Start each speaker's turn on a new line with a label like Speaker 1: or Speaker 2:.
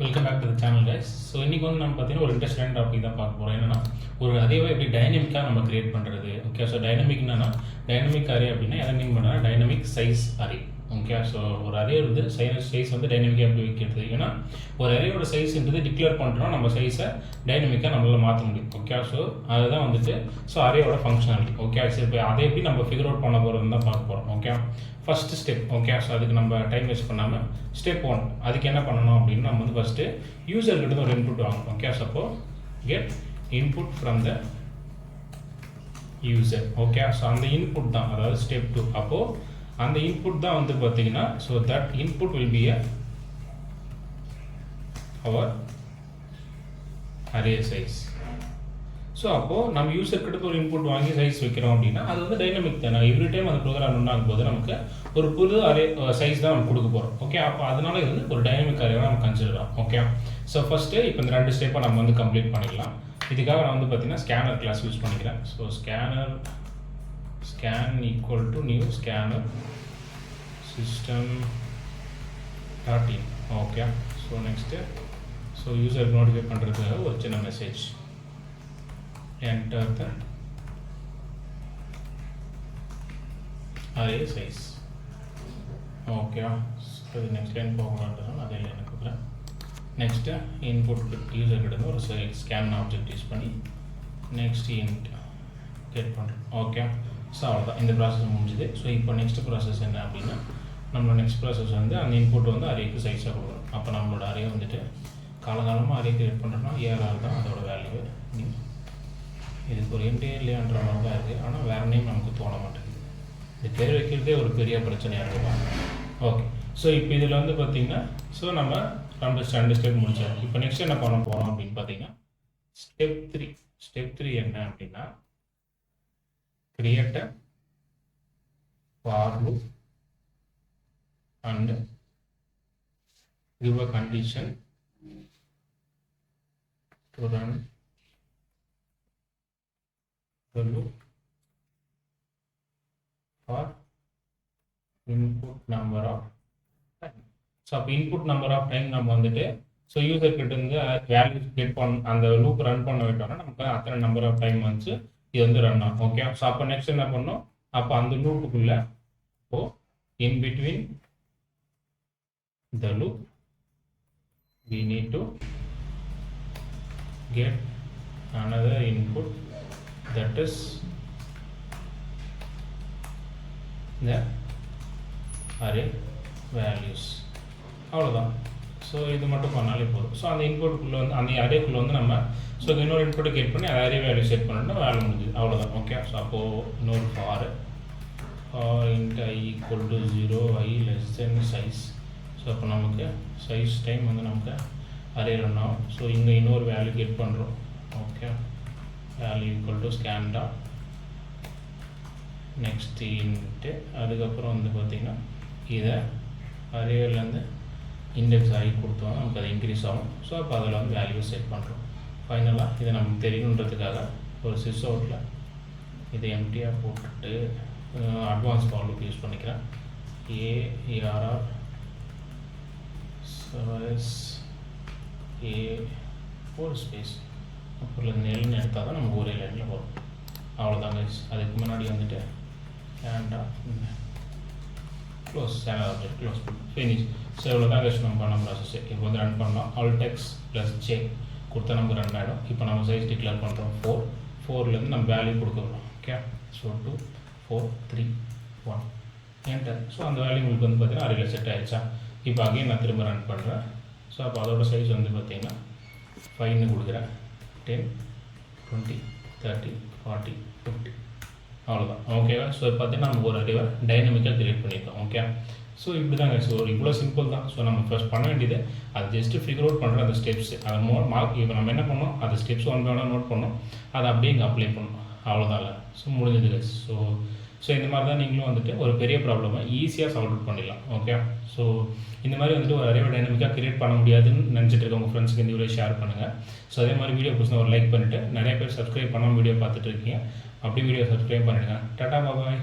Speaker 1: Welcome back to the channel guys. So இன்றைக்கி வந்து நம்ம பார்த்தீங்கன்னா ஒரு இன்ட்ரெஸ்டிங் டாபிக் தான் பார்க்க போகிறோம். என்னென்னா ஒரு அரேவை எப்படி டைனமிக்காக நம்ம கிரியேட் பண்ணுறது. ஓகே, ஸோ டைனமிக் என்னன்னா டைனமிக் அரே அப்படின்னா எதை மீன் பண்ணால் dynamic size array. Okay, so ஒரு அரே வந்து சைஸ் வந்து டைனமிக்காக எப்படி வைக்கிறது. ஏன்னா ஒரு அரேயோட சைஸ்ன்றது டிக்ளேர் பண்ணிட்டோம்னா நம்ம சைஸை டைனமிக்காக நம்மளால் மாற்ற முடியும். ஓகே, ஸோ அதுதான் வந்துட்டு ஸோ அரேயோட ஃபங்க்ஷனாலிட்டி. ஓகே, சரி இப்போ அதை எப்படி நம்ம ஃபிகர் அவுட் பண்ண போகிறதுன்னு தான் பார்க்க போகிறோம். Okay, first step. Okay, so அதுக்கு நம்ம டைம் வேஸ்ட் பண்ணாமல் ஸ்டெப் 1 அதுக்கு என்ன பண்ணணும் அப்படின்னு நம்ம வந்து ஃபஸ்ட்டு யூசர்கிட்ட ஒரு இன்புட் வாங்கணும். Okay, suppose get input from the user. Okay, so அந்த இன்புட் தான் அதாவது ஸ்டெப் 2. அப்போது அந்த இன்புட் தான் வந்து பார்த்தீங்கன்னா so that input will be our array size. So அப்போது நம்ம யூசர் கிட்ட ஒரு இன்புட் வாங்கி சைஸ் வைக்கிறோம் அப்படின்னா அது வந்து டைனமிக் தானே. எவ்ரி டைம் அந்த ப்ரோக்ராம் ரன் ஆகும்போது நமக்கு ஒரு புது அரே சைஸ் தான் நம்ம கொடுக்க போகிறோம். ஓகே, அப்போ அதனால இது வந்து ஒரு டைனமிக் அரேவாக நம்ம கன்சிடர் ஆகும். ஓகே, ஸோ ஃபஸ்ட்டு இப்போ இந்த 2 ஸ்டெப்பை நம்ம வந்து கம்ப்ளீட் பண்ணிக்கலாம். இதுக்காக நான் வந்து பார்த்தீங்கன்னா ஸ்கேனர் கிளாஸ் யூஸ் பண்ணிக்கிறேன். So scan equal to new scanner system.in. Okay, so next so யூசருக்கு நோட்டிஃபை பண்ணுறதுக்காக ஒரு சின்ன message enter the array size. Okay, so இது நெக்ஸ்ட் லைன் போகலான்றதுனால அதே லைன் கொடுக்குறேன். நெக்ஸ்ட்டு இன்புட் யூசர் கிட்ட ஒரு ஸ்கேன் ஆப்ஜெக்ட் யூஸ் பண்ணி நெக்ஸ்ட் இன்ட் கெட் பண்ணுறோம். ஓகே, ஸோ அவ்வளோதான், இந்த ப்ராசஸ் முடிஞ்சுது. ஸோ இப்போ நெக்ஸ்ட் ப்ராசஸ் என்ன அப்படின்னா நம்மளோட நெக்ஸ்ட் ப்ராசஸ் வந்து அந்த இன்புட் வந்து அரேக்கு சைஸாக கொடுக்கணும். அப்போ நம்மளோட அரே வந்துட்டு காலகாலமாக அரே கிரியேட் பண்ணுறோம்னா ஏஆர் தான் அதோட வேல்யூ. இதுக்கு ஒரு என்டையர்லியான்ற மாதிரி தான் இருக்குது, ஆனால் வேறு நேம் நமக்கு தோண மாட்டேங்குது. இது பேர் வைக்கிறதே ஒரு பெரிய பிரச்சனையாக இருக்கும். ஓகே, ஸோ இப்போ இதில் வந்து பார்த்திங்கன்னா ஸோ நம்ம 2 ஸ்டெப் முடிச்சாச்சு. இப்போ நெக்ஸ்ட் என்ன பண்ண போகிறோம் அப்படின்னு பார்த்தீங்கன்னா ஸ்டெப் 3 என்ன அப்படின்னா create a for loop and give a condition to run the loop for input number of time. So அப்போ இன்புட் நம்பர் ஆஃப் டைம் நம்ம வந்துட்டு ஸோ யூசர் கிட்ட இருந்து வேல்யூ கெட் அந்த லூப் ரன் பண்ண விட்டோம்னா நமக்கு அத்தனை நம்பர் ஆஃப் டைம் வந்து இது வந்து ரன் ஆகும். ஓகே, ஸோ அப்போ நெக்ஸ்ட் என்ன பண்ணோம், அப்போ அந்த லூப்புக்குள்ள இப்போ in between the loop we need to get another input that is the array values. அவ்வளோதான், ஸோ இது மட்டும் பண்ணாலே போதும். ஸோ அந்த இன்புட்டுக்குள்ளே வந்து அந்த அரேக்குள்ளே வந்து நம்ம ஸோ இன்னொரு இன்புட்டை கெட் பண்ணி அதை அரே வேல்யூ செட் பண்ணணும்னா வேல்யூ முடிஞ்சுது. அவ்வளோதான். ஓகே, ஸோ அப்போது இன்னொரு for int I equal to 0 I less than size. So அப்போ நமக்கு சைஸ் டைம் வந்து நமக்கு அரே ரன் ஆகும். ஸோ இங்கே இன்னொரு வேல்யூ கெட் பண்ணுறோம். Okay, value equal to scan dot next into அதுக்கப்புறம் வந்து பார்த்திங்கன்னா இதை அரேவிலேருந்து இண்டெக்ஸ் ஆகி கொடுத்தோம் நமக்கு அது இன்க்ரீஸ் ஆகும். ஸோ அப்போ அதில் வந்து வேல்யூ செட் பண்ணுறோம். ஃபைனலாக இதை நமக்கு தெரியணுன்றதுக்காக ஒரு சிஸ் அவுட்டில் இதை எம்டியாக போட்டுட்டு அட்வான்ஸ் ஃபார் லூப் யூஸ் பண்ணிக்கிறேன். ஏஆர்ஆர் ஒரு ஸ்பேஸ் அப்புறம் நெல்னு எடுத்தால் தான் நமக்கு ஒரே லைனில் வரும். அவ்வளோதாங்க. அதுக்கு முன்னாடி வந்துட்டு close channel object close finish. So இவ்வளோதான் கழிச்சு நம்ம பண்ண ப்ராசஸ். இப்போ வந்து ரன் பண்ணோம் ஆல்டெக்ஸ் ப்ளஸ் ஜே கொடுத்தா நமக்கு ரன் ஆகிடும். இப்போ நம்ம சைஸ் டிக்ளேர் பண்ணுறோம் 4லேருந்து நம்ம வேல்யூ கொடுக்குறோம். Okay, so 2 4 3 1 enter. ஸோ அந்த வேல்யூ உங்களுக்கு வந்து பார்த்தீங்கன்னா அரேல செட் ஆகிடுச்சா. இப்போ அகைன் நான் திரும்ப ரன் பண்ணுறேன். ஸோ அப்போ அதோட சைஸ் வந்து பார்த்தீங்கன்னா 5ன்னு கொடுக்குறேன். 10 20 30 40 50 அவ்வளோதான். ஓகேவா. ஸோ பார்த்தீங்கன்னா நம்ம ஒரு அரேவை டைனமிக்காக கிரியேட் பண்ணியிருக்கோம். ஓகே, ஸோ இப்படி தாங்க. ஸோ இவ்வளோ சிம்பிள் தான். ஸோ நம்ம ஃபர்ஸ்ட் பண்ண வேண்டியது அது ஜஸ்ட்டு ஃபிகர் அவுட் பண்ணுற அந்த ஸ்டெப்ஸ் அதை மார்க். இப்போ நம்ம என்ன பண்ணோம், அந்த ஸ்டெப்ஸ் 1 by 1 நோட் பண்ணோம், அதை அப்படியே இங்கே அப்ளை பண்ணணும். அவ்வளோதான். ஸோ முடிஞ்சது. ஸோ இந்த மாதிரி தான் நீங்களும் வந்துட்டு ஒரு பெரிய ப்ராப்ளமை ஈஸியாக சால்வ் அவுட் பண்ணிடலாம். ஓகே, ஸோ இந்த மாதிரி வந்துட்டு ஒரு அரேவை டைனமிக்காக கிரியேட் பண்ண முடியாதுன்னு நினச்சிட்டு இருக்க உங்கள் ஃப்ரெண்ட்ஸுக்கு இந்த வீடியோ ஷேர் பண்ணுங்கள். ஸோ அதே மாதிரி வீடியோ பிடிச்சா ஒரு லைக் பண்ணிவிட்டு நிறைய பேர் சப்ஸ்கிரைப் பண்ணாமல் வீடியோ பார்த்துட்டு இருக்கீங்க, அப்படி வீடியோ சப்ஸ்கிரைப் பண்ணிவிடுங்க. டாடா பாபாய்.